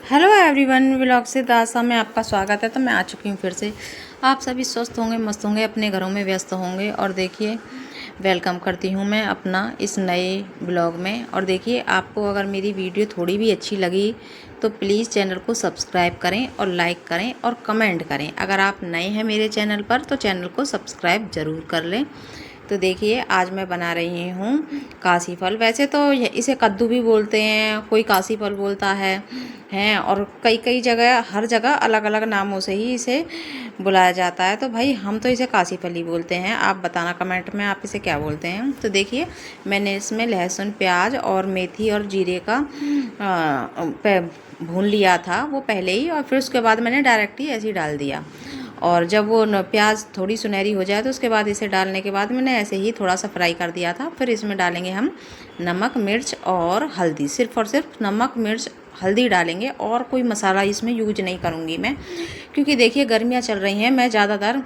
Hello everyone, vlog से दासा में आपका स्वागत है। तो मैं आ चुकी हूँ फिर से। आप सभी स्वस्थ होंगे, मस्त होंगे, अपने घरों में व्यस्त होंगे। और देखिए, वेलकम करती हूँ मैं अपना इस नए ब्लॉग में। और देखिए, आपको अगर मेरी वीडियो थोड़ी भी अच्छी लगी तो प्लीज़ चैनल को सब्सक्राइब करें और लाइक करें और कमेंट करें। अगर आप नए हैं मेरे चैनल पर तो चैनल को सब्सक्राइब ज़रूर कर लें। तो देखिए, आज मैं बना रही हूँ काशी फल। वैसे तो इसे कद्दू भी बोलते हैं, कोई काशी फल बोलता है और कई कई जगह, हर जगह अलग अलग नामों से ही इसे बुलाया जाता है। तो भाई, हम तो इसे काशी फल ही बोलते हैं। आप बताना कमेंट में आप इसे क्या बोलते हैं। तो देखिए, मैंने इसमें लहसुन, प्याज और मेथी और जीरे का भून लिया था वो पहले ही, और फिर उसके बाद मैंने डायरेक्ट ही ऐसे ही डाल दिया। और जब वो प्याज थोड़ी सुनहरी हो जाए तो उसके बाद इसे डालने के बाद मैंने ऐसे ही थोड़ा सा फ्राई कर दिया था। फिर इसमें डालेंगे हम नमक, मिर्च और हल्दी। सिर्फ और सिर्फ नमक, मिर्च, हल्दी डालेंगे और कोई मसाला इसमें यूज नहीं करूँगी मैं, क्योंकि देखिए गर्मियाँ चल रही हैं। मैं ज़्यादातर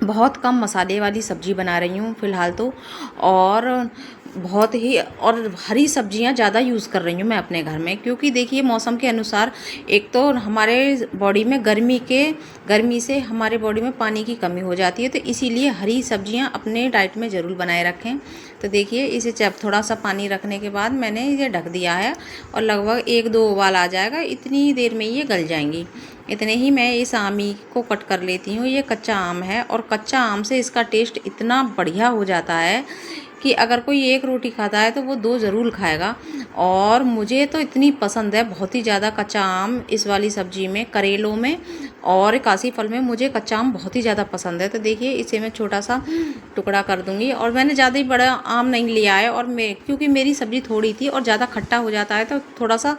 बहुत कम मसाले वाली सब्ज़ी बना रही हूँ फ़िलहाल तो, और बहुत ही और हरी सब्जियां ज़्यादा यूज़ कर रही हूँ मैं अपने घर में। क्योंकि देखिए, मौसम के अनुसार एक तो हमारे बॉडी में गर्मी से हमारे बॉडी में पानी की कमी हो जाती है। तो इसीलिए हरी सब्जियां अपने डाइट में ज़रूर बनाए रखें। तो देखिए, इसे जब थोड़ा सा पानी रखने के बाद मैंने इसे ढक दिया है और लगभग 1-2 उबाल आ जाएगा, इतनी देर में ये गल जाएंगी। इतने ही मैं इस आमी को कट कर लेती हूँ। ये कच्चा आम है और कच्चा आम से इसका टेस्ट इतना बढ़िया हो जाता है कि अगर कोई एक रोटी खाता है तो वो 2 ज़रूर खाएगा। और मुझे तो इतनी पसंद है बहुत ही ज़्यादा कच्चा आम इस वाली सब्ज़ी में, करेलों में और काशी फल में। मुझे कच्चा आम बहुत ही ज़्यादा पसंद है। तो देखिए, इसे मैं छोटा सा टुकड़ा कर दूँगी। और मैंने ज़्यादा ही बड़ा आम नहीं लिया है, और क्योंकि मेरी सब्ज़ी थोड़ी थी और ज़्यादा खट्टा हो जाता है तो थोड़ा सा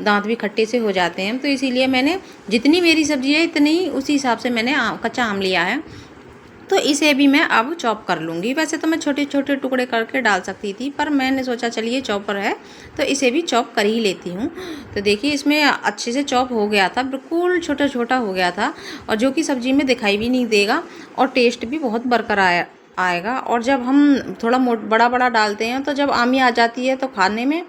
दांत भी खट्टे से हो जाते हैं। तो इसीलिए मैंने जितनी मेरी सब्ज़ी है इतनी उसी हिसाब से मैंने कच्चा आम लिया है। तो इसे भी मैं अब चॉप कर लूँगी। वैसे तो मैं छोटे छोटे टुकड़े करके डाल सकती थी, पर मैंने सोचा चलिए चॉपर है तो इसे भी चॉप कर ही लेती हूँ। तो देखिए, इसमें अच्छे से चॉप हो गया था, बिल्कुल छोटा छोटा हो गया था, और जो कि सब्ज़ी में दिखाई भी नहीं देगा और टेस्ट भी बहुत बरकरार आएगा। और जब हम थोड़ा बड़ा बड़ा डालते हैं तो जब आमी आ जाती है तो खाने में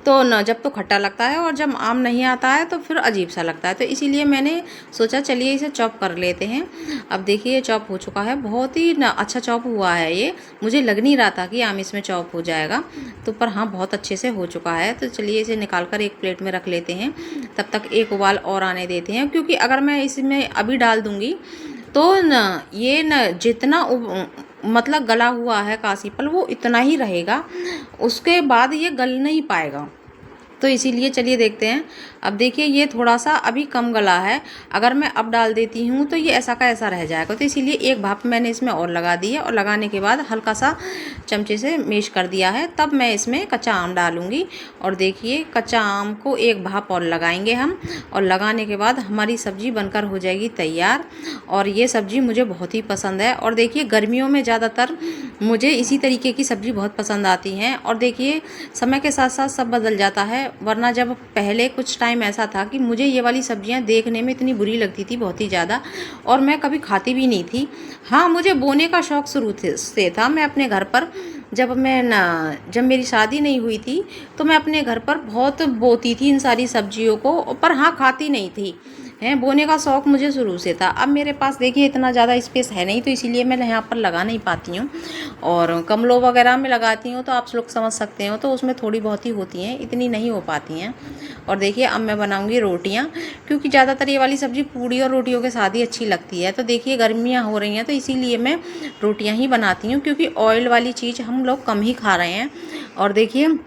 तो न जब तो खट्टा लगता है, और जब आम नहीं आता है तो फिर अजीब सा लगता है। तो इसीलिए मैंने सोचा चलिए इसे चॉप कर लेते हैं। अब देखिए, ये चॉप हो चुका है, बहुत ही अच्छा चॉप हुआ है ये। मुझे लग नहीं रहा था कि आम इसमें चॉप हो जाएगा, तो पर हाँ, बहुत अच्छे से हो चुका है। तो चलिए इसे निकाल कर एक प्लेट में रख लेते हैं। तब तक एक उबाल और आने देते हैं, क्योंकि अगर मैं इसमें अभी डाल दूँगी तो न ये न जितना मतलब गला हुआ है काशी फल वो इतना ही रहेगा, उसके बाद ये गल नहीं पाएगा। तो इसीलिए चलिए देखते हैं। अब देखिए, ये थोड़ा सा अभी कम गला है। अगर मैं अब डाल देती हूँ तो ये ऐसा का ऐसा रह जाएगा। तो इसीलिए एक भाप मैंने इसमें और लगा दी है, और लगाने के बाद हल्का सा चमचे से मैश कर दिया है। तब मैं इसमें कच्चा आम डालूँगी। और देखिए, कच्चा आम को एक भाप और लगाएंगे हम, और लगाने के बाद हमारी सब्ज़ी बनकर हो जाएगी तैयार। और ये सब्ज़ी मुझे बहुत ही पसंद है। और देखिए, गर्मियों में ज़्यादातर मुझे इसी तरीके की सब्ज़ी बहुत पसंद आती हैं। और देखिए, समय के साथ साथ सब बदल जाता है, वरना जब पहले कुछ टाइम ऐसा था कि मुझे ये वाली सब्जियां देखने में इतनी बुरी लगती थी, बहुत ही ज़्यादा, और मैं कभी खाती भी नहीं थी। हाँ, मुझे बोने का शौक़ शुरू से था। मैं अपने घर पर जब मेरी शादी नहीं हुई थी तो मैं अपने घर पर बहुत बोती थी इन सारी सब्जियों को, पर हाँ, खाती नहीं थी। बोने का शौक़ मुझे शुरू से था। अब मेरे पास देखिए इतना ज़्यादा स्पेस है नहीं, तो इसीलिए मैं यहाँ पर लगा नहीं पाती हूँ। और गमलों वगैरह में लगाती हूँ तो आप लोग समझ सकते हो, तो उसमें थोड़ी बहुत ही होती हैं, इतनी नहीं हो पाती हैं। और देखिए, अब मैं बनाऊँगी रोटियाँ, क्योंकि ज़्यादातर ये वाली सब्ज़ी पूड़ी और रोटियों के साथ ही अच्छी लगती है। तो देखिए, गर्मियाँ हो रही हैं तो इसीलिए मैं रोटियाँ ही बनाती हूँ, क्योंकि ऑयल वाली चीज़ हम लोग कम ही खा रहे हैं। और देखिए,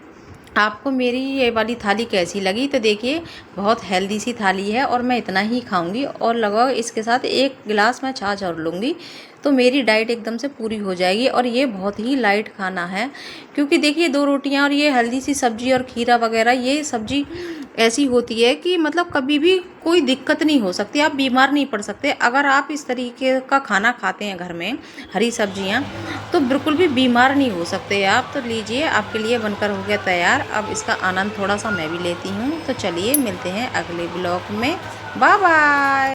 आपको मेरी ये वाली थाली कैसी लगी? तो देखिए, बहुत हेल्दी सी थाली है और मैं इतना ही खाऊंगी, और लगभग इसके साथ 1 गिलास मैं छाछ और लूँगी, तो मेरी डाइट एकदम से पूरी हो जाएगी। और ये बहुत ही लाइट खाना है, क्योंकि देखिए 2 रोटियां और ये हेल्दी सी सब्जी और खीरा वगैरह, ये सब्जी ऐसी होती है कि मतलब कभी भी कोई दिक्कत नहीं हो सकती, आप बीमार नहीं पड़ सकते। अगर आप इस तरीके का खाना खाते हैं घर में, हरी सब्जियां, तो बिल्कुल भी बीमार नहीं हो सकते आप। तो लीजिए, आपके लिए बनकर हो गया तैयार। अब इसका आनंद थोड़ा सा मैं भी लेती हूँ। तो चलिए मिलते हैं अगले ब्लॉग में। Bye bye.